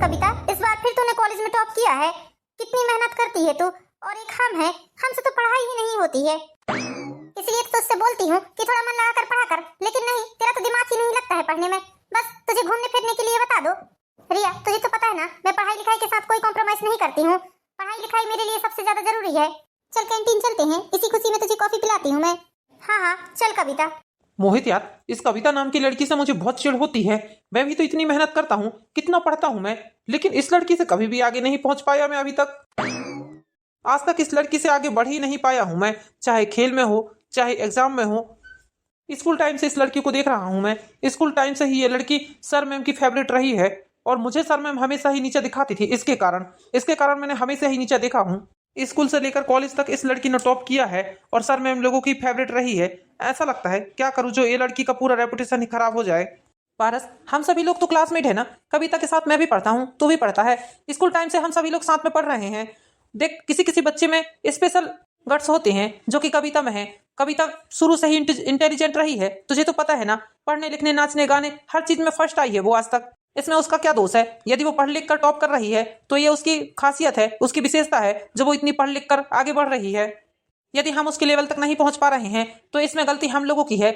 कविता, इस बार फिर तूने कॉलेज में टॉप किया है। कितनी मेहनत करती है तू, और एक हम है, हमसे तो पढ़ाई ही नहीं होती है। इसलिए तो तुझसे बोलती हूँ कि थोड़ा मन लगा कर पढ़ा कर, लेकिन नहीं, तेरा तो दिमाग ही नहीं लगता है पढ़ने में। बस तुझे घूमने फिरने के लिए बता दो। रिया, तुझे तो पता है ना, मैं पढ़ाई लिखाई के साथ कोई कॉम्प्रोमाइज नहीं करती हूँ। पढ़ाई लिखाई मेरे लिए सबसे ज्यादा जरूरी है। चल कैंटीन चलते हैं, इसी खुशी में तुझे कॉफी पिलाती हूँ मैं। हाँ हाँ चल कविता। मोहित यार, इस कविता नाम की लड़की से मुझे बहुत चिढ़ होती है। मैं भी तो इतनी मेहनत करता हूँ, कितना पढ़ता हूँ मैं, लेकिन इस लड़की से कभी भी आगे नहीं पहुंच पाया मैं अभी तक। आज तक इस लड़की से आगे बढ़ ही नहीं पाया हूँ मैं, चाहे खेल में हो चाहे एग्जाम में हो। स्कूल टाइम से इस लड़की को देख रहा हूँ मैं। स्कूल टाइम से ही ये लड़की सर मैम की फेवरेट रही है, और मुझे सर मैम हमेशा ही नीचे दिखाती थी। इसके कारण मैंने हमेशा ही नीचे देखा हूँ। स्कूल से लेकर कॉलेज तक इस लड़की ने टॉप किया है, और सर मैम लोगों की फेवरेट रही है। ऐसा लगता है क्या करूँ जो ये लड़की का पूरा रेपुटेशन ही खराब हो जाए। पारस, हम सभी लोग तो क्लासमेट है ना, कविता के साथ मैं भी पढ़ता हूँ, तू भी पढ़ता है। स्कूल टाइम से हम सभी लोग साथ में पढ़ रहे हैं। देख, किसी किसी बच्चे में स्पेशल गट्स होते हैं, जो कि कविता में है। कविता शुरू से ही इंटेलिजेंट रही है, तुझे तो पता है ना। पढ़ने लिखने नाचने गाने हर चीज में फर्स्ट आई है वो आज तक। इसमें उसका क्या दोष है? यदि वो पढ़ लिख कर टॉप कर रही है तो ये उसकी खासियत है, उसकी विशेषता है, जो वो इतनी पढ़ लिख कर आगे बढ़ रही है। यदि हम उसके लेवल तक नहीं पहुंच पा रहे हैं तो इसमें गलती हम लोगों की है।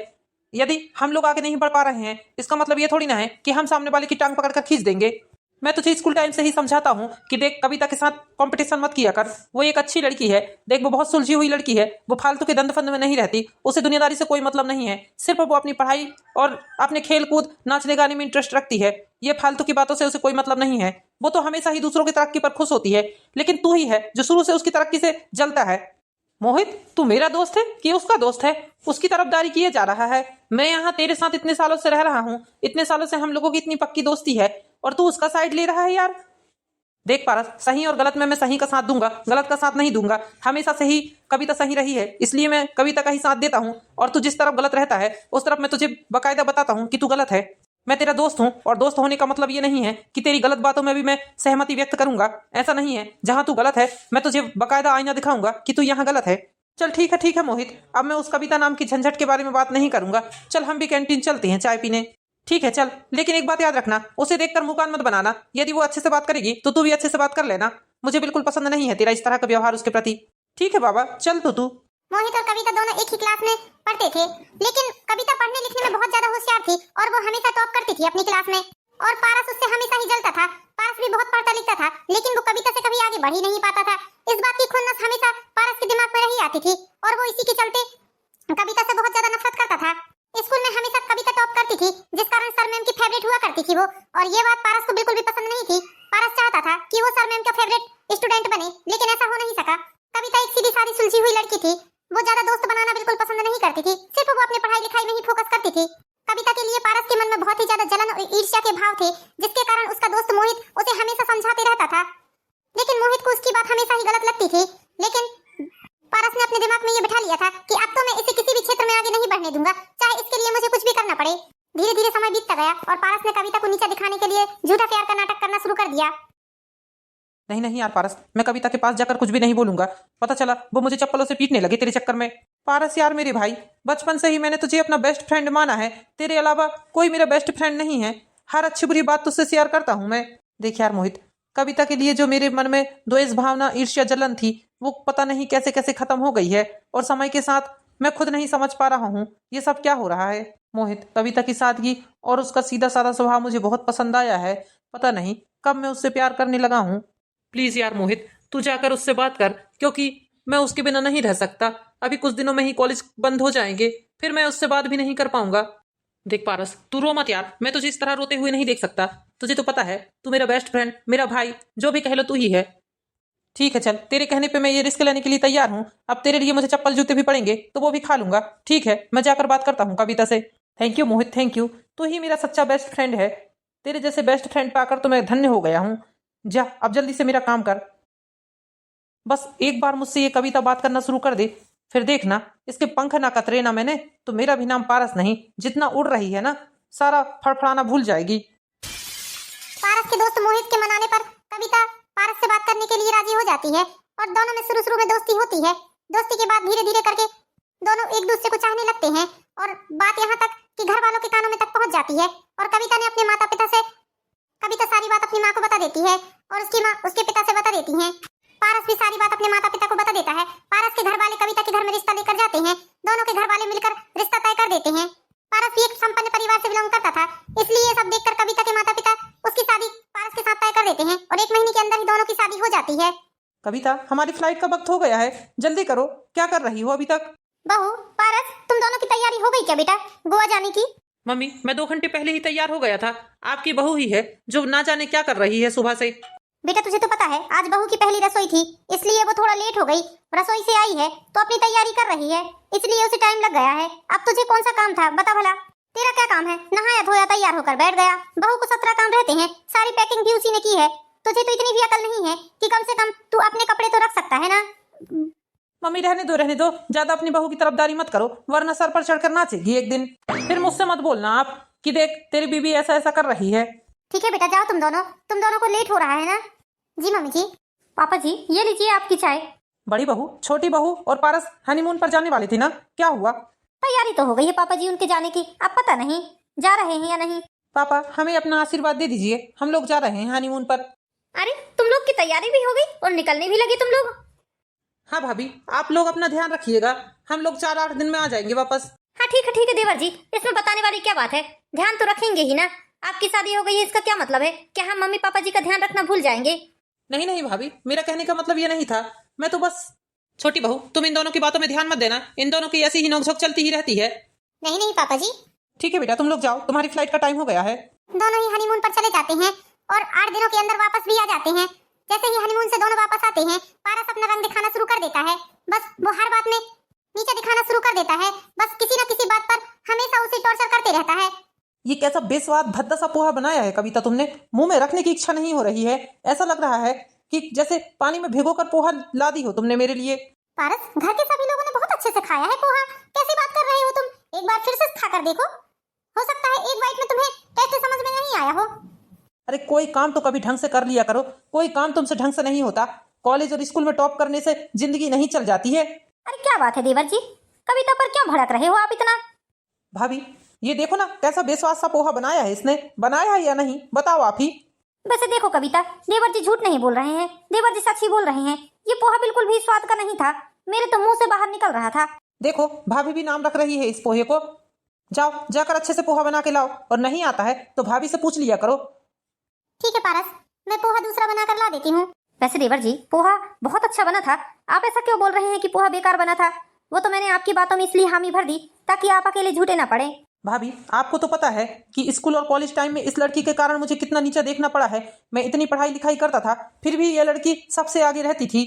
यदि हम लोग आगे नहीं बढ़ पा रहे हैं, इसका मतलब ये थोड़ी ना है कि हम सामने वाले की टांग पकड़कर खींच देंगे। मैं तुझे स्कूल टाइम से ही समझाता हूँ कि देख, कविता के साथ कंपटीशन मत किया कर। वो एक अच्छी लड़की है, देख वो बहुत सुलझी हुई लड़की है। वो फालतू के दंड फंद में नहीं रहती, उसे दुनियादारी से कोई मतलब नहीं है। सिर्फ वो अपनी पढ़ाई और अपने खेल कूद नाचने गाने में इंटरेस्ट रखती है। ये फालतू की बातों से उसे कोई मतलब नहीं है। वो तो हमेशा ही दूसरों की तरक्की पर खुश होती है, लेकिन तू ही है जो शुरू से उसकी तरक्की से जलता है। मोहित, तू मेरा दोस्त है कि उसका दोस्त है? उसकी तरफदारी किए जा रहा है। मैं यहाँ तेरे साथ इतने सालों से रह रहा हूँ, इतने सालों से हम लोगों की इतनी पक्की दोस्ती है, और तू उसका साइड ले रहा है यार। देख पारस, सही और गलत में मैं सही का साथ दूंगा, गलत का साथ नहीं दूंगा। हमेशा से ही कविता सही रही है, इसलिए मैं कविता का ही साथ देता हूँ। और तू जिस तरफ गलत रहता है उस तरफ मैं तुझे बकायदा बताता हूँ कि तू गलत है। मैं तेरा दोस्त हूँ, और दोस्त होने का मतलब ये नहीं है कि तेरी गलत बातों में भी मैं सहमति व्यक्त करूंगा। ऐसा नहीं है, जहां तू गलत है मैं तुझे बकायदा आईना दिखाऊंगा कि तू यहाँ गलत है। चल ठीक है मोहित, अब मैं उस कविता नाम की झंझट के बारे में बात नहीं करूंगा। चल हम भी कैंटीन चलते हैं चाय पीने। ठीक है चल, लेकिन एक बात याद रखना, उसे देखकर मुंह कान मत बनाना। यदि वो अच्छे से बात करेगी तो तू भी अच्छे से बात कर लेना। मुझे बिल्कुल पसंद नहीं है तेरा इस तरह का व्यवहार उसके प्रति। ठीक है बाबा, चल तो तू। मोहित और कविता दोनों एक ही क्लास में पढ़ते थे, लेकिन कविता पढ़ने लिखने में बहुत ज्यादा होशियार थी और वो हमेशा टॉप करती थी अपनी क्लास में। और पारस उससे हमेशा ही जलता था। पारस भी बहुत पढ़ता लिखता था, लेकिन वो कविता से कभी आगे बढ़ ही नहीं पाता था। इस बात की खुन्नस हमेशा पारस के दिमाग में रही आती थी, और वो इसी के चलते कविता से बहुत ज्यादा नफरत करता था। स्कूल में हमेशा कविता टॉप करती थी, जिस कारण सर मैम की फेवरेट हुआ करती थी वो। और ये बात पारस को बिल्कुल भी पसंद नहीं थी। पारस चाहता था कि वो सर मैम का फेवरेट स्टूडेंट बने, लेकिन ऐसा हो नहीं सका। कविता एक सीधी सादी सुलझी हुई लड़की थी, वो ज्यादा दोस्त बनाना बिल्कुल पसंद नहीं करती थी। सिर्फ वो अपनी पढ़ाई लिखाई में ही फोकस करती थी। कविता के लिए पारस के मन में बहुत ही ज्यादा जलन और ईर्ष्या के भाव थे, जिसके कारण उसका दोस्त मोहित उसे हमेशा समझाते रहता था। लेकिन मोहित को उसकी बात हमेशा ही गलत लगती थी। लेकिन पारस ने अपने दिमाग में ये बिठा लिया था कि अब तो मैं इसे किसी भी क्षेत्र में आगे नहीं बढ़ने दूंगा, चाहे इसके लिए मुझे कुछ भी करना पड़े। धीरे धीरे समय बीतता गया और पारस ने कविता को नीचा दिखाने के लिए झूठा प्यार का नाटक करना शुरू कर दिया। नहीं यार पारस, मैं कविता के पास जाकर कुछ भी नहीं बोलूंगा। पता चला वो मुझे चप्पलों से पीटने लगे तेरे चक्कर में। पारस यार मेरे भाई, बचपन से ही मैंने तुझे अपना बेस्ट फ्रेंड माना है। तेरे अलावा कोई मेरा बेस्ट फ्रेंड नहीं है। हर अच्छी बुरी बात तुझसे शेयर करता हूँ मैं। देख यार मोहित, कविता के लिए जो मेरे मन में द्वेष भावना ईर्ष्या जलन थी, वो पता नहीं कैसे कैसे खत्म हो गई है। और समय के साथ मैं खुद नहीं समझ पा रहा हूँ ये सब क्या हो रहा है। मोहित, कविता की सादगी और उसका सीधा साधा स्वभाव मुझे बहुत पसंद आया है। पता नहीं कब मैं उससे प्यार करने लगा हूँ। प्लीज यार मोहित, तू जाकर उससे बात कर, क्योंकि मैं उसके बिना नहीं रह सकता। अभी कुछ दिनों में ही कॉलेज बंद हो जाएंगे, फिर मैं उससे बात भी नहीं कर पाऊंगा। देख पारस, तू रो मत यार, मैं तुझे इस तरह रोते हुए नहीं देख सकता। तुझे तो पता है, तू मेरा बेस्ट फ्रेंड, मेरा भाई, जो भी कह लो तू ही है। ठीक है चल, तेरे कहने पे मैं ये रिस्क लेने के लिए तैयार हूँ। अब तेरे लिए मुझे चप्पल जूते भी पड़ेंगे तो वो भी खा लूंगा। ठीक है, मैं जाकर बात करता हूँ कविता से। Thank you Mohit, thank you. तू ही मेरा सच्चा बेस्ट फ्रेंड है। तेरे जैसे बेस्ट फ्रेंड पाकर तो मैं धन्य हो गया हूँ। जा अब जल्दी से मेरा काम कर। बस एक बार मुझसे ये कविता बात करना शुरू कर दे, फिर देखना इसके पंख ना कतरे ना मैंने तो मेरा भी नाम पारस नहीं, जितना उड़ रही है ना सारा फड़फड़ाना भूल जाएगी। पारस के दोस्त मोहित के मनाने पर कविता पारस से बात करने के लिए राजी हो जाती है, और दोनों में शुरू में दोस्ती होती है। दोस्ती के बाद धीरे धीरे करके दोनों एक दूसरे को चाहने लगते हैं, और बात यहाँ तक कि घर वालों के कानों में तक पहुँच जाती है। और कविता ने अपने माता पिता से कविता सारी बात अपनी माँ को बता देती है और उसकी माँ उसके पिता से बता देती है। पारस भी सारी बात अपने माता पिता को बता देता है। पारस के घर वाले कविता के घर में रिश्ता लेकर जाते हैं। दोनों के घर वाले मिलकर रिश्ता तय कर देते हैं। पारस भी एक संपन्न परिवार से बिलोंग करता था, इसलिए ये सब देखकर कविता के माता पिता उसकी शादी पारस के साथ तय कर देते हैं और 1 महीने के अंदर ही दोनों की शादी हो जाती है। कविता, हमारी फ्लाइट का वक्त हो गया है, जल्दी करो। क्या कर रही हो अभी तक? बहू, पारस, तुम दोनों की तैयारी हो गई क्या बेटा गोवा जाने की? मम्मी, मैं 2 घंटे पहले ही तैयार हो गया था। आपकी बहू ही है जो ना जाने क्या कर रही है सुबह से। बेटा तुझे तो पता है आज बहू की पहली रसोई थी, इसलिए वो थोड़ा लेट हो गई। रसोई से आई है तो अपनी तैयारी कर रही है, इसलिए उसे टाइम लग गया है। अब तुझे कौन सा काम था बता भला? तेरा क्या काम है? नहाया धोया तैयार होकर बैठ गया। बहू को 17 काम रहते हैं, सारी पैकिंग भी उसी ने की है। तुझे तो इतनी भी अकल नहीं है कि कम से कम तू अपने कपड़े तो रख सकता है ना। मम्मी, रहने दो, ज्यादा अपनी बहू की तरफदारी मत करो, वरना सर पर चढ़कर नाचेगी एक दिन। फिर मुझसे मत बोलना आप कि देख तेरी बीबी ऐसा ऐसा कर रही है। ठीक है बेटा, जाओ तुम दोनों को लेट हो रहा है ना। जी मम्मी जी। पापा जी, ये लीजिए आपकी चाय। बड़ी बहू, छोटी बहू और पारस हनीमून पर जाने वाली थी ना, क्या हुआ? तैयारी तो हो गई है पापा जी उनके जाने की, अब पता नहीं जा रहे हैं या नहीं। पापा, हमें अपना आशीर्वाद दे दीजिए, हम लोग जा रहे हैं हनीमून पर। अरे तुम लोग की तैयारी भी हो गई और निकलने भी लगे तुम लोग? हाँ भाभी, आप लोग अपना ध्यान रखिएगा, हम लोग 4-8 दिन में आ जाएंगे वापस। हाँ ठीक है देवर जी, इसमें बताने वाली क्या बात है, ध्यान तो रखेंगे ही ना। आपकी शादी हो गई है इसका क्या मतलब है? क्या हम मम्मी पापा जी का ध्यान रखना भूल जाएंगे? नहीं भाभी, मेरा कहने का मतलब ये नहीं था। मैं तो बस। छोटी बहू, तुम इन दोनों की बातों में ध्यान मत देना, इन दोनों की ऐसी ही नोकझोंक चलती ही रहती है। नहीं पापा जी। ठीक है बेटा, तुम लोग जाओ, तुम्हारी फ्लाइट का टाइम हो गया है। दोनों ही हनीमून पर चले जाते हैं और 8 दिनों के अंदर वापस भी आ जाते हैं। जैसे ही हनीमून से दोनों वापस आते हैं, पारस अपना रंग दिखाना शुरू कर देता है। बस वो हर बात में नीचे दिखाना शुरू कर देता है, बस किसी न किसी बात पर हमेशा उसे टॉर्चर करते रहता है। ये कैसा बेस्वाद भद्दा सा पोहा बनाया है कविता तुमने, मुंह में रखने की इच्छा नहीं हो रही है। ऐसा लग रहा है कि जैसे पानी में भिगोकर पोहा ला दी हो तुमने मेरे लिए। पारस, घर के सभी लोगों ने बहुत अच्छे से खाया है पोहा, कैसी बात कर रहे हो तुम? एक बार फिर से खाकर देखो, हो सकता है एक बाइट में तुम्हें टेस्ट समझ में नहीं आया हो। अरे कोई काम तो कभी ढंग से कर लिया करो, कोई काम तुमसे ढंग से नहीं होता। कॉलेज और स्कूल में टॉप करने से जिंदगी नहीं चल जाती है। अरे क्या बात है देवर जी, कविता पर क्यों भड़क रहे हो आप इतना? भाभी, ये देखो ना कैसा बेस्वाद सा पोहा बनाया है इसने, बनाया है या नहीं बताओ आप ही। वैसे देखो कविता, देवर जी झूठ नहीं बोल रहे हैं, देवर जी सच ही बोल रहे हैं। ये पोहा बिल्कुल भी स्वाद का नहीं था, मेरे तो मुंह से बाहर निकल रहा था। देखो भाभी भी नाम रख रही है इस पोहे को। जाओ जाकर अच्छे से पोहा बना के लाओ, और नहीं आता है तो भाभी से पूछ लिया करो। ठीक है पारस, मैं पोहा दूसरा बनाकर ला देती हूँ। वैसे देवर जी, पोहा बहुत अच्छा बना था, आप ऐसा क्यों बोल रहे हैं कि पोहा बेकार बना था? वो तो मैंने आपकी बातों में इसलिए हामी भर दी ताकि आप अकेले झूठे ना पड़े। भाभी, आपको तो पता है कि स्कूल और कॉलेज टाइम में इस लड़की के कारण मुझे कितना नीचा देखना पड़ा है। मैं इतनी पढ़ाई लिखाई करता था, फिर भी ये लड़की सबसे आगे रहती थी।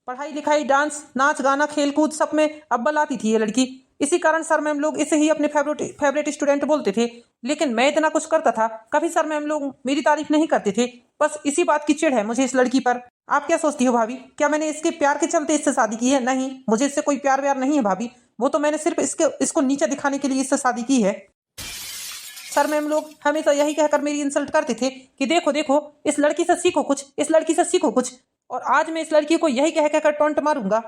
पढ़ाई लिखाई, डांस, नाच गाना, खेलकूद सब में अव्वल आती थी ये लड़की। इसी कारण सर मैम लोग इसे ही अपने फेवरेट स्टूडेंट बोलते थे। लेकिन मैं इतना कुछ करता था, कभी सर मैम लोग मेरी तारीफ नहीं करते थे। बस इसी बात की चिढ़ है मुझे इस लड़की पर। आप क्या सोचती हो भाभी, क्या मैंने इसके प्यार के चलते इससे शादी की है? नहीं, मुझे इससे कोई प्यार व्यार नहीं है भाभी, वो तो मैंने सिर्फ इसको नीचे दिखाने के लिए इससे शादी की है। सर मैम लोग हमेशा यही कहकर मेरी इंसल्ट करते थे कि देखो देखो इस लड़की से सीखो कुछ, इस लड़की से सीखो कुछ। और आज मैं इस लड़की को यही कह कहकर टोंट मारूंगा।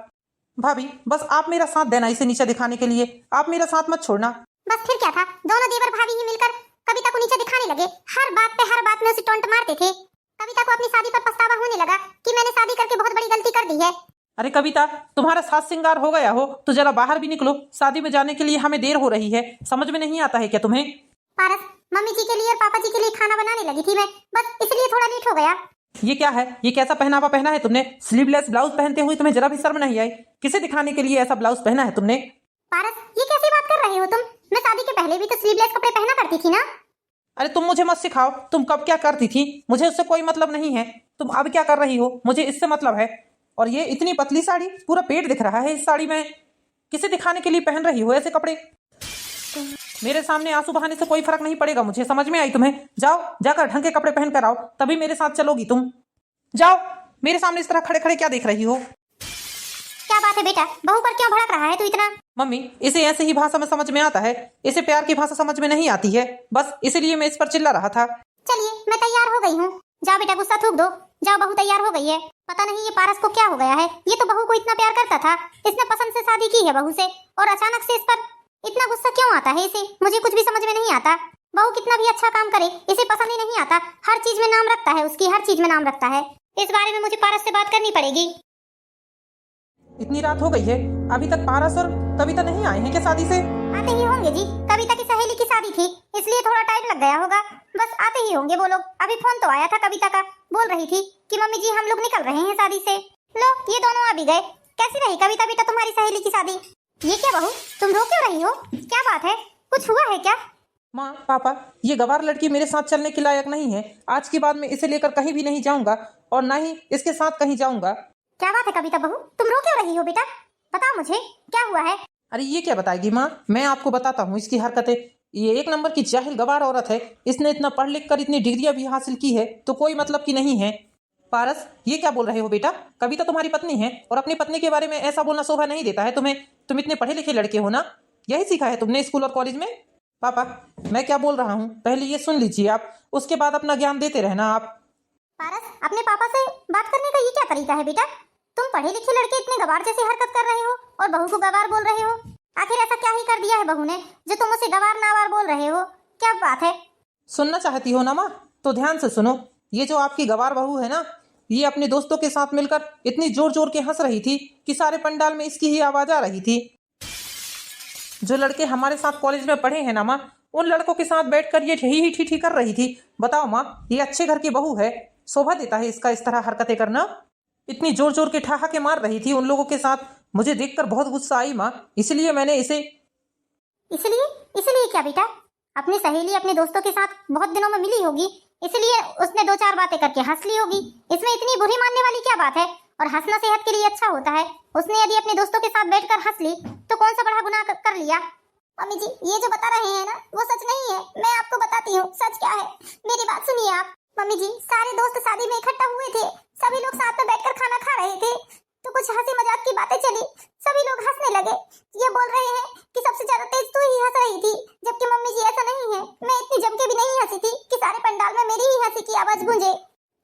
भाभी, बस आप मेरा साथ देना इसे नीचे दिखाने के लिए, आप मेरा साथ मत छोड़ना। बस फिर क्या था, दोनों देवर भाभी ही मिलकर कविता को नीचे दिखाने लगे। हर बात में उसे टोंट मारते थे। कविता को अपनी शादी पर पछतावा होने लगा कि मैंने शादी करके बहुत बड़ी गलती कर दी है। अरे कविता, तुम्हारा साथ श्रृंगार हो गया हो तो जरा बाहर भी निकलो, शादी में जाने के लिए हमें देर हो रही है। समझ में नहीं आता है क्या तुम्हें? पारस, मम्मी जी के लिए और पापा जी के लिए खाना बनाने लगी थी मैं, बस इसलिए थोड़ा लेट हो गया। ये क्या है, ये कैसा पहनावा पहना है तुमने? स्लीवलेस ब्लाउज पहनते हुए तुम्हें जरा भी शर्म नहीं आई? किसे दिखाने के लिए ऐसा ब्लाउज पहना है तुमने? पारस, ये कैसी बात कर रहे हो तुम? मैं शादी के पहले भी तो स्लीवलेस कपड़े पहना करती थी ना। अरे तुम मुझे मत सिखाओ, तुम कब क्या करती थी, मुझे उससे कोई मतलब नहीं है। तुम अब क्या कर रही हो मुझे इससे मतलब है। और ये इतनी पतली साड़ी, पूरा पेट दिख रहा है इस साड़ी में, किसे दिखाने के लिए पहन रही हो ऐसे कपड़े? मेरे सामने आंसू बहाने से कोई फर्क नहीं पड़ेगा मुझे, समझ में आई तुम्हें? जाओ जाकर ढंग के कपड़े पहन कर आओ, तभी मेरे साथ चलोगी तुम। जाओ, मेरे सामने इस तरह खड़े खड़े क्या देख रही हो? क्या बात है बेटा, बहू पर क्यों भड़क रहा है तू इतना? मम्मी, इसे ऐसे ही भाषा में समझ में आता है, इसे प्यार की भाषा समझ में नहीं आती है, बस इसीलिए मैं इस पर चिल्ला रहा था। चलिए, मैं तैयार हो गई हूँ, जाओ बेटा गुस्सा थूक दो। जाओ, बहू तैयार हो गई है। पता नहीं ये पारस को क्या हो गया है, ये तो बहू को इतना प्यार करता था, इसने पसंद से शादी की है बहू से, और अचानक से इस पर इतना गुस्सा क्यों आता है इसे? मुझे कुछ भी समझ में नहीं आता। बहू कितना भी अच्छा काम करे, इसे पसंद ही नहीं आता, हर चीज में नाम रखता है, उसकी हर चीज में नाम रखता है। इस बारे में मुझे पारस से बात करनी पड़ेगी। इतनी रात हो गई है, अभी तक पारस और कविता नहीं आए हैं क्या शादी से? आते ही होंगे जी, कविता की सहेली की शादी थी इसलिए थोड़ा टाइम लग गया होगा। बस आते ही होंगे वो लोग। अभी फोन तो आया था कविता का, बोल रही थी कि मम्मी जी हम लोग निकल रहे हैं शादी से। लो ये दोनों आ भी गए। कैसी रही कविता बेटा तुम्हारी सहेली की शादी? ये क्या बहू, तुम रो क्यों रही हो? क्या बात है, कुछ हुआ है क्या? माँ पापा, ये गवार लड़की मेरे साथ चलने के लायक नहीं है। आज के बाद मैं इसे लेकर कहीं भी नहीं जाऊंगा और ना ही इसके साथ कहीं जाऊंगा। क्या बात है कविता बहू, तुम रो क्यों रही हो बेटा? बताओ मुझे क्या हुआ है। अरे ये क्या बताएगी माँ, मैं आपको बताता हूँ इसकी हरकतें। ये एक नंबर की जाहिल गवार औरत है। इसने इतना पढ़ लिख कर इतनी डिग्रियां भी हासिल की है तो कोई मतलब की नहीं है। पारस ये क्या बोल रहे हो बेटा? कविता तुम्हारी पत्नी है और अपनी पत्नी के बारे में ऐसा बोलना शोभा नहीं देता है तुम्हें। तुम इतने पढ़े लिखे लड़के हो ना, यही सीखा है तुमने स्कूल और कॉलेज में? पापा मैं क्या बोल रहा हूँ पहले ये सुन लीजिए आप, उसके बाद अपना ज्ञान देते रहना आप। पारस अपने पापा से बात करने का ये क्या तरीका है बेटा? तुम पढ़े लिखे लड़के इतने गवार जैसी हरकत कर रहे हो और बहू को गवार बोल रहे हो। आखिर ऐसा क्या ही कर दिया है बहू ने जो तुम उसे गवार नावार बोल रहे हो? क्या बात है? सुनना चाहती हो ना माँ, तो ध्यान से सुनो। ये जो आपकी गवार बहू है ना, ये अपने दोस्तों के साथ मिलकर इतनी जोर जोर के हंस रही थी कि सारे पंडाल में इसकी ही आवाज आ रही थी। जो लड़के हमारे साथ कॉलेज में पढ़े हैं ना माँ, उन लड़कों के साथ बैठकर ये ही ठीक कर रही थी। बताओ माँ, ये अच्छे घर की बहू है? शोभा देता है इसका इस तरह हरकतें करना? इतनी जोर जोर के ठहाके मार रही थी उन लोगों के साथ। मुझे देखकर बहुत गुस्सा आई माँ, इसलिए मैंने इसे। इसलिए क्या बेटा? अपनी सहेली अपने दोस्तों के साथ बहुत दिनों में मिली होगी, इसलिए उसने दो चार बातें करके हंस ली होगी। इसमें इतनी बुरी मानने वाली क्या बात है? और हंसना सेहत के लिए अच्छा होता है। उसने यदि अपने दोस्तों के साथ बैठकर हंस ली तो कौन सा बड़ा गुनाह कर लिया? मम्मी जी ये जो बता रहे हैं ना वो सच नहीं है। मैं आपको बताती हूँ सच क्या है, मेरी बात सुनिए आप। मम्मी जी सारे दोस्त शादी में इकट्ठा हुए थे, सभी लोग साथ में बैठकर खाना खा रहे थे तो कुछ हंसी मजाक की बातें चली, सभी लोग हंसने लगे। ये बोल रहे हैं कि सबसे ज्यादा तेज तू ही हंस रही थी, जबकि मम्मी जी ऐसा नहीं है। मैं इतनी जम के भी नहीं हंसी थी कि सारे पंडाल में मेरी ही हंसी की आवाज गूंजे।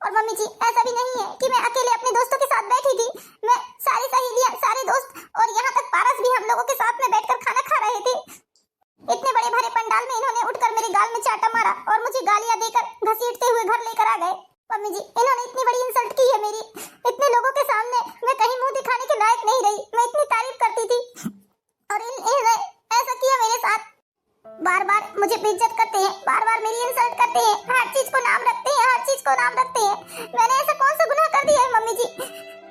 और मम्मी जी ऐसा भी नहीं है कि मैं अकेले अपने दोस्तों के साथ बैठी थी। मैं सारी सहेलियां, सारे दोस्त और यहाँ तक पारस भी हम लोगों के साथ में बैठकर खाना खा रहे थे। इतने बड़े भरे पंडाल में इन्होंने उठकर मेरे गाल में चाटा मारा और मुझे गालियां देकर घसीटते हुए घर लेकर आ गए। मम्मी जी इन्होंने इतनी बड़ी इंसल्ट की है मेरी, इतने लोगों के सामने मैं कहीं मुंह दिखाने के लायक नहीं रही। मैं इतनी तारीफ करती थी और इन्होंने ऐसा किया मेरे साथ। बार बार मुझे बेइज्जत करते हैं, बार बार मेरी इंसल्ट करते हैं, हर चीज को नाम रखते हैं, हर चीज को नाम रखते हैं। मैंने ऐसा कौन सा गुनाह कर दिया है मम्मी जी?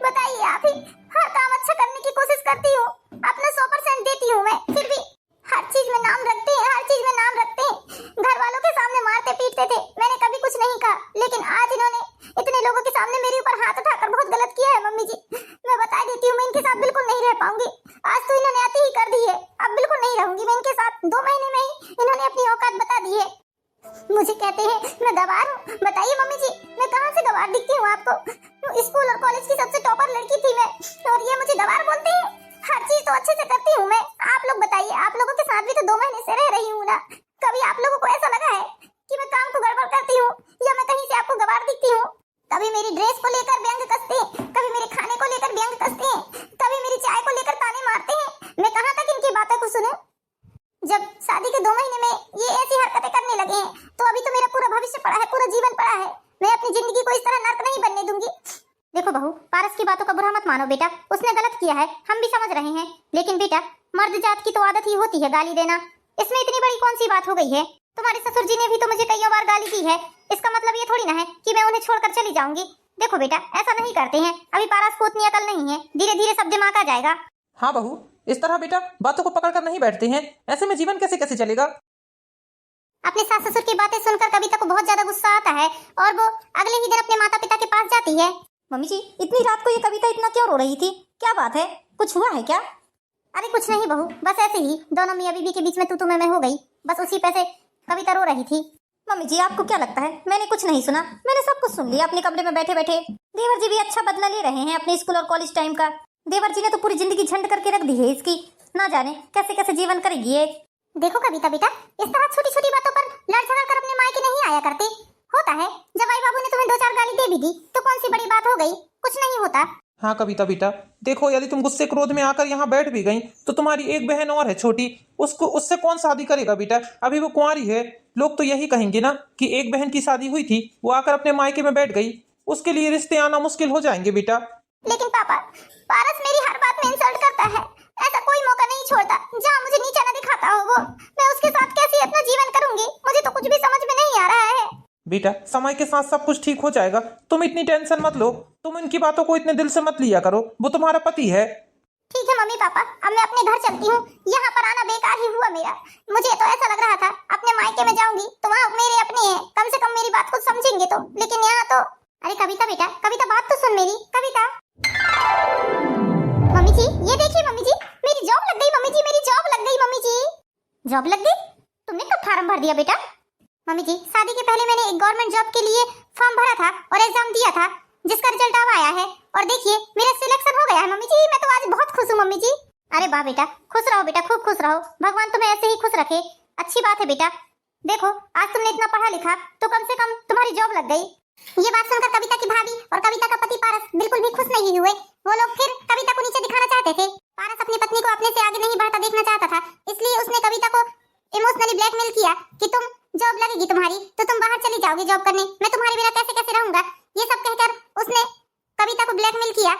बताइए आप ही। हर काम अच्छा करने की कोशिश करती हूँ, अपना 100% देती हूँ मैं, फिर भी हर चीज में नाम रखते हैं, हर चीज में नाम रखते हैं। घर वालों के सामने मारते पीटते थे, मैंने कभी कुछ नहीं कहा, लेकिन आज इन्होंने इतने लोगों के सामने मेरे ऊपर हाथ उठाकर बहुत गलत किया है मम्मी जी। मैं बता देती हूँ मैं इनके साथ बिल्कुल नहीं रह पाऊंगी। आज तो इन्होंने आती ही कर दी है, अब बिल्कुल नहीं रहूंगी मैं इनके साथ। 2 महीने में ही इन्होंने अपनी औकात बता दी है। मुझे कहते हैं मैं गवार हूँ। बताइए मम्मी जी मैं कहाँ से गवार दिखती हूँ आपको? स्कूल और कॉलेज की सबसे टॉपर लड़की थी मैं, और ये मुझे गवार बोलते हैं? हर चीज तो अच्छे से करती हूँ मैं। आप लोग बताइए, आप लोगों के साथ भी तो 2 महीने से रह रही हूँ ना, कभी आप लोगों को ऐसा लगा है कि मैं काम को गड़बड़ करती हूँ या मैं कहीं से आपको गवार दिखती हूँ? कभी मेरी ड्रेस को लेकर व्यंग कसते हैं, कभी मेरे खाने को लेकर व्यंग कसते हैं, कभी मेरी चाय को लेकर ताने मारते हैं। मैं कहाँ तक इनकी बातों को सुनूं? जब शादी के 2 महीने में ये ऐसी हरकतें करने लगे हैं तो अभी तो मेरा पूरा भविष्य पड़ा है, पूरा जीवन पड़ा है। मैं अपनी जिंदगी को इस तरह नर्क नहीं बनने दूंगी। देखो बहू, पारस की बातों का बुरा मत मानो बेटा, उसने गलत किया है, हम भी समझ रहे हैं। लेकिन बेटा मर्द जात की तो आदत ही होती है गाली देना, इसमें इतनी बड़ी कौन सी बात हो गई है? तुम्हारे ससुर जी ने भी तो मुझे कई बार गाली दी है, इसका मतलब ये थोड़ी ना है कि मैं उन्हें छोड़कर चली जाऊंगी। देखो बेटा ऐसा नहीं करते हैं, अभी पारस को उतनी अकल नहीं है, धीरे धीरे सब दिमाग आ जाएगा। हाँ बहू, इस तरह बेटा बातों को पकड़कर नहीं बैठते हैं, ऐसे में जीवन कैसे कैसे चलेगा? अपने सास ससुर की बातें सुनकर कविता को बहुत ज्यादा गुस्सा आता है और वो अगले ही दिन अपने माता पिता के पास जाती है। मम्मी जी इतनी रात को ये कविता इतना क्यों रो रही थी? क्या बात है, कुछ हुआ है क्या? अरे कुछ नहीं बहू, बस ऐसे ही दोनों मियां बीवी के बीच में तू मैं हो गई, बस उसी पे से कविता रो रही थी। मम्मी जी आपको क्या लगता है मैंने कुछ नहीं सुना? मैंने सब कुछ सुन लिया अपने कमरे में बैठे बैठे। देवर जी भी अच्छा बदला ले रहे हैं अपने स्कूल और कॉलेज टाइम का। देवर जी ने तो पूरी जिंदगी झंड करके रख दी है इसकी, ना जाने कैसे कैसे जीवन करेगी ये। देखो कविता बेटा, इस तरह छोटी छोटी बातों पर लड़ झगड़ कर अपने मायके नहीं आया करते। होता है जब आई बाबू ने तुम्हें 2-4 गाली दे भी दी तो कौन सी बड़ी बात हो गई, कुछ नहीं होता। हाँ कविता बेटा, देखो यदि तुम गुस्से क्रोध में आकर यहाँ बैठ भी गई तो तुम्हारी एक बहन और है छोटी, उसको उससे कौन शादी करेगा बेटा? अभी वो कुंवारी है। लोग तो यही कहेंगे ना कि एक बहन की शादी हुई थी, वो आकर अपने मायके में बैठ गई, उसके लिए रिश्ते आना मुश्किल हो जाएंगे बेटा। लेकिन पापा, पारस मेरी हर बात में इंसल्ट करता है। ऐसा कोई मौका नहीं छोड़ता जहाँ मुझे नीचा न दिखाता हो वो। मैं उसके साथ कैसे अपना जीवन करूंगी? मुझे तो कुछ भी समझ में नहीं आ रहा है। बेटा समय के साथ सब कुछ ठीक हो जाएगा, तुम इतनी टेंशन मत लो, तुम इनकी बातों को इतने दिल से मत लिया करो, वो तुम्हारा पति है। ठीक है मम्मी पापा, अब मैं अपने घर चलती हूँ। यहाँ पर आना बेकार ही हुआ मेरा। मुझे तो ऐसा लग रहा था अपने मायके में जाऊंगी तो वहाँ मेरे अपने हैं, कम से कम मेरी बात को समझेंगे तो। लेकिन यहाँ तो अरे कविता बेटा, कविता बात तो सुन मेरी। कविता मम्मी जी, ये देखिए मम्मी जी, मेरी जॉब लग गई। मम्मी जी मेरी जॉब लग गई। मम्मी जी जॉब लग गई? तुमने कब फॉर्म भर दिया बेटा? मम्मी जी शादी के पहले मैंने एक गवर्नमेंट जॉब के लिए फॉर्म भरा था और एग्जाम दिया था, जिसका रिजल्ट अब आया है और देखिए मेरा सिलेक्शन हो गया है। मम्मी जी मैं तो आज बहुत खुश हूँ मम्मी जी। अरे वाह बेटा, खुश रहो बेटा, खूब खुश रहो, भगवान तुम्हें ऐसे ही खुश रखे। अच्छी बात है बेटा। देखो आज तुमने इतना पढ़ा लिखा तो कम से कम तुम्हारी जॉब लग गई। ये बात सुनकर कविता की भाभी और कविता का पति पारस बिल्कुल भी खुश नहीं हुए। वो लोग फिर कविता को नीचे दिखाना चाहते थे। पारस अपनी पत्नी को अपने से आगे नहीं बढ़ता देखना चाहता था, इसलिए उसने कविता को इमोशनली ब्लैकमेल किया कि तुम जॉब लगेगी तुम्हारी तो तुम बाहर चली जाओगी जॉब करने, मैं तुम्हारे बिना कैसे कैसे रहूंगा, ये सब कहकर उसने कविता को ब्लैकमेल किया।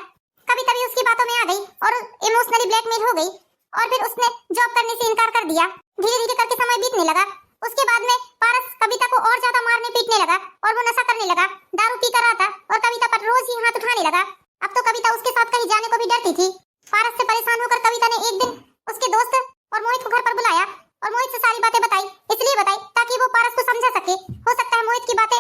कविता भी उसकी बातों में आ गई और इमोशनली ब्लैकमेल हो गई और फिर उसने जॉब करने से इनकार कर दिया। धीरे धीरे करके समय बीतने लगा। उसके बाद में पारस कविता को और ज्यादा मारने पीटने लगा और वो नशा करने लगा, दारू पी कर आता और कविता पर रोज ही हाथ उठाने लगा। अब तो कविता उसके साथ कहीं जाने को भी डरती थी। पारस से परेशान होकर कविता ने एक दिन उसके दोस्त और मोहित को घर पर बुलाया और मोहित से सारी बातें बताई। इसलिए बताई ताकि वो पारस को समझा सके, हो सकता है मोहित की बातें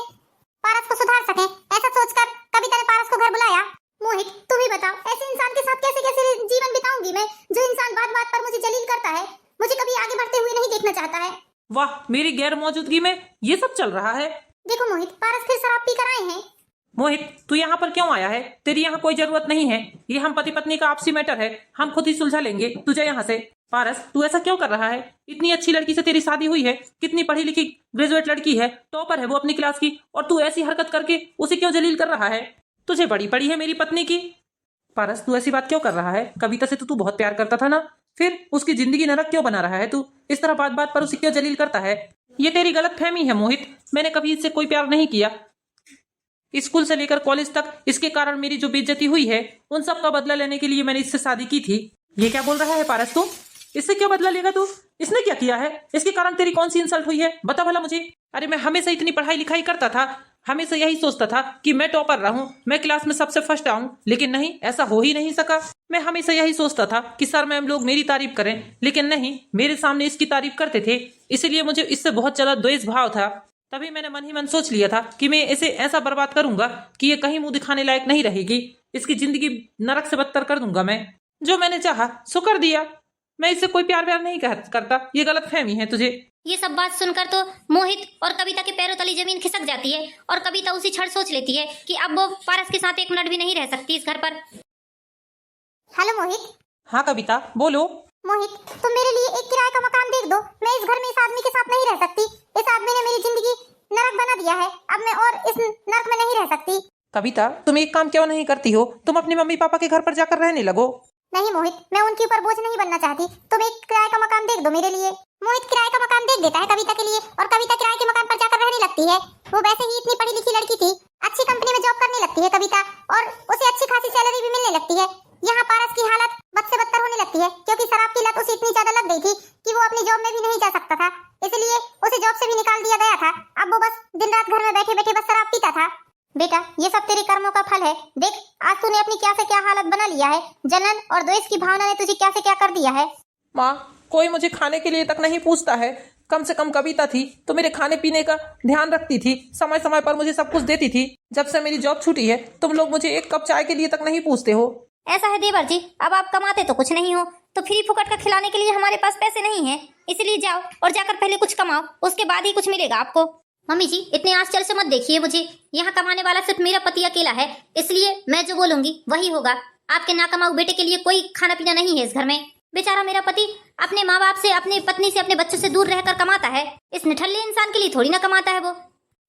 पारस को सुधार सके। ऐसा सोचकर कविता ने पारस को घर बुलाया। मोहित तुम ही बताओ, ऐसे इंसान के साथ कैसे कैसे जीवन बिताऊंगी मैं, जो इंसान बात बात पर मुझे जलील करता है, मुझे कभी आगे बढ़ते हुए नहीं देखना चाहता है। वाह, मेरी गैर मौजूदगी में ये सब चल रहा है। देखो मोहित, पारस फिर शराब पी कर आए हैं। मोहित तू यहाँ पर क्यों आया है? तेरी यहाँ कोई जरूरत नहीं है, ये हम पति पत्नी का आपसी मैटर है, हम खुद ही सुलझा लेंगे, तुझे यहाँ से। पारस तू ऐसा क्यों कर रहा है? इतनी अच्छी लड़की से तेरी शादी हुई है, कितनी पढ़ी लिखी ग्रेजुएट लड़की है, टॉपर है वो अपनी क्लास की, और तू ऐसी हरकत करके उसे क्यों जलील कर रहा है? तुझे बड़ी पड़ी है मेरी पत्नी की। पारस तू ऐसी बात क्यों कर रहा है? कविता से तो तू बहुत प्यार करता था ना, फिर उसकी जिंदगी नरक क्यों बना रहा है तू? इस तरह बात बात पर उसे क्यों जलील करता है? ये तेरी गलत फहमी है मोहित, मैंने कभी इससे कोई प्यार नहीं किया। स्कूल से लेकर कॉलेज तक इसके कारण मेरी जो बेइज्जती हुई है उन सब का बदला लेने के लिए मैंने इससे शादी की थी। ये क्या बोल रहा है पारस तू? इससे क्यों बदला लेगा तू? इसने क्या किया है? इसके कारण तेरी कौन सी इंसल्ट हुई है, बता भला मुझे। अरे मैं हमेशा इतनी पढ़ाई लिखाई करता था, हमेशा यही सोचता था कि मैं टॉपर रहूं, मैं क्लास में सबसे फर्स्ट आऊं, लेकिन नहीं, ऐसा हो ही नहीं सका। मैं हमेशा यही सोचता था कि सर मैम लोग मेरी तारीफ करें, लेकिन नहीं, मेरे सामने इसकी तारीफ करते थे, इसलिए मुझे इससे बहुत ज्यादा द्वेष भाव था। तभी मैंने मन ही मन सोच लिया था कि मैं इसे ऐसा बर्बाद करूंगा कि ये कहीं मुंह दिखाने लायक नहीं रहेगी, इसकी जिंदगी नरक से बदतर कर दूंगा मैं। जो मैंने चाहा सो कर दिया। मैं इससे कोई प्यार व्यार नहीं करता, ये गलत फहमी है तुझे। ये सब बात सुनकर तो मोहित और कविता के पैरों तले जमीन खिसक जाती है और कविता उसी क्षण सोच लेती है कि अब वो पारस के साथ एक मिनट भी नहीं रह सकती इस घर पर। हेलो मोहित। हाँ कविता बोलो। मोहित तुम मेरे लिए एक किराए का मकान देख दो, मैं इस घर में इस आदमी के साथ नहीं रह सकती। इस आदमी ने मेरी जिंदगी नरक बना दिया है, अब मैं और इस नरक में नहीं रह सकती। कविता तुम एक काम क्यों नहीं करती हो, तुम अपने मम्मी पापा के घर पर जाकर रहने लगो। नहीं मोहित, मैं उनके ऊपर बोझ नहीं बनना चाहती, तुम एक किराए का मकान देख दो मेरे लिए। मोहित किराए का मकान देख देता है कविता के लिए और कविता किराए के मकान पर जाकर रहने लगती है। वो वैसे ही इतनी पढ़ी लिखी लड़की थी, अच्छी कंपनी में जॉब करने लगती है कविता और उसे अच्छी खासी सैलरी भी मिलने लगती है। यहाँ पारस की हालत बद से बदतर होने लगती है क्योंकि शराब की लत उसे इतनी ज्यादा लग गई थी कि वो अपनी जॉब में भी नहीं जा सकता था, इसलिए उसे जॉब से भी निकाल दिया गया था। अब वो बस दिन रात घर में बैठे बैठे बस शराब पीता था। बेटा ये सब तेरे कर्मों का फल है, देख आज तूने अपनी क्या से क्या हालत बना लिया है। जलन और द्वेष की भावना ने तुझे क्या से क्या कर दिया है। माँ कोई मुझे खाने के लिए तक नहीं पूछता है, कम से कम कविता थी तो मेरे खाने पीने का ध्यान रखती थी, समय समय पर मुझे सब कुछ देती थी। जब से मेरी जॉब छूटी है तुम लोग मुझे एक कप चाय के लिए तक नहीं पूछते हो। ऐसा है देवर जी, अब आप कमाते तो कुछ नहीं हो, तो फ्री फुकट का खिलाने के लिए हमारे पास पैसे नहीं है, इसलिए जाओ और जाकर पहले कुछ कमाओ, उसके बाद ही कुछ मिलेगा आपको। मम्मी जी इतने आश्चर्य से मत देखिए मुझे, यहाँ कमाने वाला सिर्फ मेरा पति अकेला है, इसलिए मैं जो बोलूंगी वही होगा। आपके ना कमाऊ बेटे के लिए कोई खाना पीना नहीं है इस घर में। बेचारा मेरा पति अपने माँ बाप से, अपनी पत्नी से, अपने बच्चों से दूर रहकर कमाता है, इस निठल्ले इंसान के लिए थोड़ी ना कमाता है वो।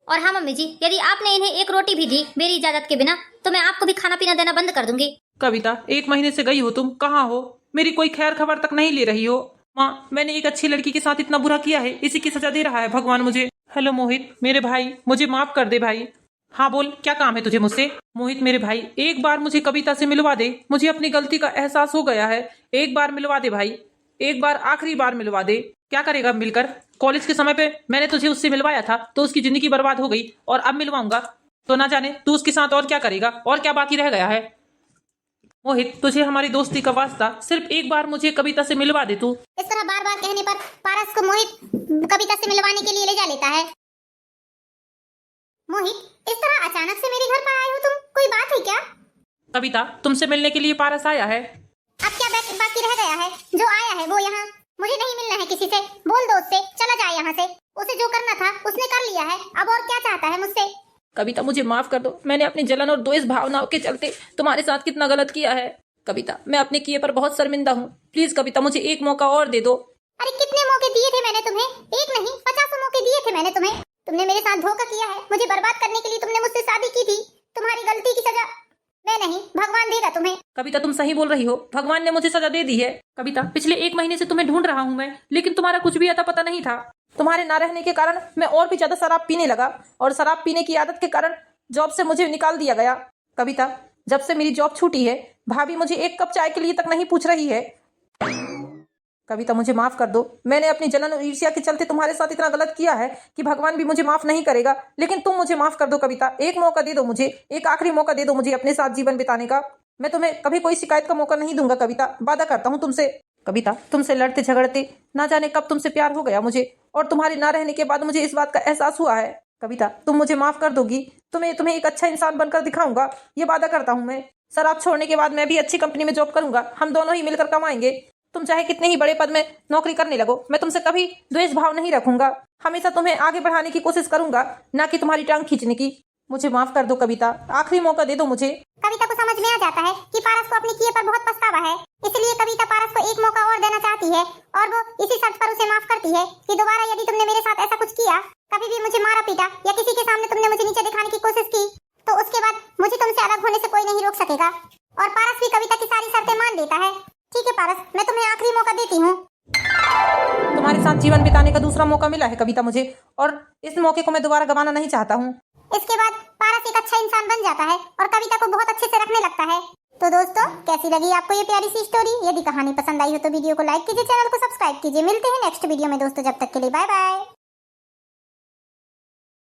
और हाँ मम्मी जी, यदि आपने इन्हें एक रोटी भी दी मेरी इजाजत के बिना तो मैं आपको भी खाना पीना देना बंद कर दूंगी। कविता, 1 महीने से गई हो तुम, कहाँ हो? मेरी कोई खैर खबर तक नहीं ले रही हो। माँ, मैंने एक अच्छी लड़की के साथ इतना बुरा किया है, इसी की सजा दे रहा है भगवान मुझे। हेलो मोहित, मेरे भाई, मुझे माफ कर दे भाई। हाँ बोल, क्या काम है तुझे मुझसे? मोहित मेरे भाई, एक बार मुझे कविता से मिलवा दे, मुझे अपनी गलती का एहसास हो गया है। एक बार मिलवा दे भाई, एक बार, आखिरी बार मिलवा दे। क्या करेगा मिलकर? कॉलेज के समय पे मैंने तुझे उससे मिलवाया था तो उसकी जिंदगी बर्बाद हो गई, और अब मिलवाऊंगा तो ना जाने तू उसके साथ और क्या करेगा, और क्या बाकी रह गया है। मोहित, तुझे हमारी दोस्ती का वास्ता, सिर्फ एक बार मुझे कविता से मिलवा दे तू। इस तरह बार बार कहने पर पारस को मोहित कविता से मिलवाने के लिए ले जा लेता है। मोहित, इस तरह अचानक से मेरे घर पर आए हो तुम, कोई बात है क्या? कविता, तुमसे मिलने के लिए पारस आया है। अब क्या बाकी रह गया है? जो आया है वो यहाँ, मुझे नहीं मिलना है किसी से, बोल दो उससे चला जाए यहाँ से। उसे जो करना था उसने कर लिया है, अब और क्या चाहता है मुझसे? कविता, मुझे माफ कर दो, मैंने अपनी जलन और द्वेष भावनाओं के चलते तुम्हारे साथ कितना गलत किया है। कविता, मैं अपने किए पर बहुत शर्मिंदा हूँ। प्लीज कविता, मुझे एक मौका और दे दो। अरे कितने मौके दिए थे मैंने तुम्हें, एक नहीं 50 मौके दिए थे मैंने तुम्हें। तुमने मेरे साथ धोखा किया है, मुझे बर्बाद करने के लिए तुमने मुझसे शादी की थी। तुम्हारी गलती की सजा मैं नहीं, भगवान देगा तुम्हें। कविता, तुम सही बोल रही हो, भगवान ने मुझे सजा दे दी है। कविता, पिछले 1 महीने से तुम्हें ढूंढ रहा हूँ मैं, लेकिन तुम्हारा कुछ भी अता पता नहीं था। तुम्हारे ना रहने के कारण मैं और भी ज्यादा शराब पीने लगा, और शराब पीने की आदत के कारण जॉब से मुझे निकाल दिया गया। कविता, जब से मेरी जॉब छूटी है, भाभी मुझे 1 कप चाय के लिए तक नहीं पूछ रही है। कविता, मुझे माफ कर दो, मैंने अपनी जलन और ईर्ष्या के चलते तुम्हारे साथ इतना गलत किया है कि भगवान भी मुझे माफ नहीं करेगा, लेकिन तुम मुझे माफ कर दो कविता। एक मौका दे दो मुझे, एक आखिरी मौका दे दो मुझे अपने साथ जीवन बिताने का। मैं तुम्हें कभी कोई शिकायत का मौका नहीं दूंगा कविता, वादा करता हूँ तुमसे। कविता, तुमसे लड़ते झगड़ते ना जाने कब तुमसे प्यार हो गया मुझे, और तुम्हारे ना रहने के बाद मुझे इस बात का एहसास हुआ है। कविता, तुम मुझे माफ कर दोगी, तुम्हें एक अच्छा इंसान बनकर दिखाऊंगा, ये वादा करता हूँ मैं। शराब छोड़ने के बाद मैं भी अच्छी कंपनी में जॉब करूंगा, हम दोनों ही मिलकर कमाएंगे। तुम चाहे कितने ही बड़े पद में नौकरी करने लगो, मैं तुमसे कभी द्वेष भाव नहीं रखूंगा, हमेशा तुम्हें आगे बढ़ाने की कोशिश करूंगा, ना कि तुम्हारी टांग खींचने की। मुझे माफ कर दो कविता, आखिरी मौका दे दो मुझे। कविता को समझ में आ जाता है कि पारस को अपने किए पर बहुत पछतावा है, इसलिए कविता पारस को एक मौका और देना चाहती है, और वो इसी शर्त पर उसे माफ करती है कि दोबारा यदि तुमने मेरे साथ ऐसा कुछ किया, कभी भी मुझे मारा पीटा या किसी के सामने तुमने मुझे नीचे दिखाने की कोशिश की, तो उसके बाद मुझे तुमसे अलग होने से कोई नहीं रोक सकेगा। और पारस भी कविता की सारी शर्तें मान लेता है। ठीक है पारस, मैं तुम्हें आखिरी मौका देती हूँ। तुम्हारे साथ जीवन बिताने का दूसरा मौका मिला है कविता मुझे, और इस मौके को मैं दोबारा गंवाना नहीं चाहता हूँ। इसके बाद पारस एक अच्छा इंसान बन जाता है और कविता को बहुत अच्छे से रखने लगता है। तो दोस्तों, कैसी लगी आपको ये प्यारी सी स्टोरी? यदि कहानी पसंद आई हो तो वीडियो को लाइक कीजिए, चैनल को सब्सक्राइब कीजिए। मिलते हैं नेक्स्ट वीडियो में दोस्तों, जब तक के लिए बाय बाय।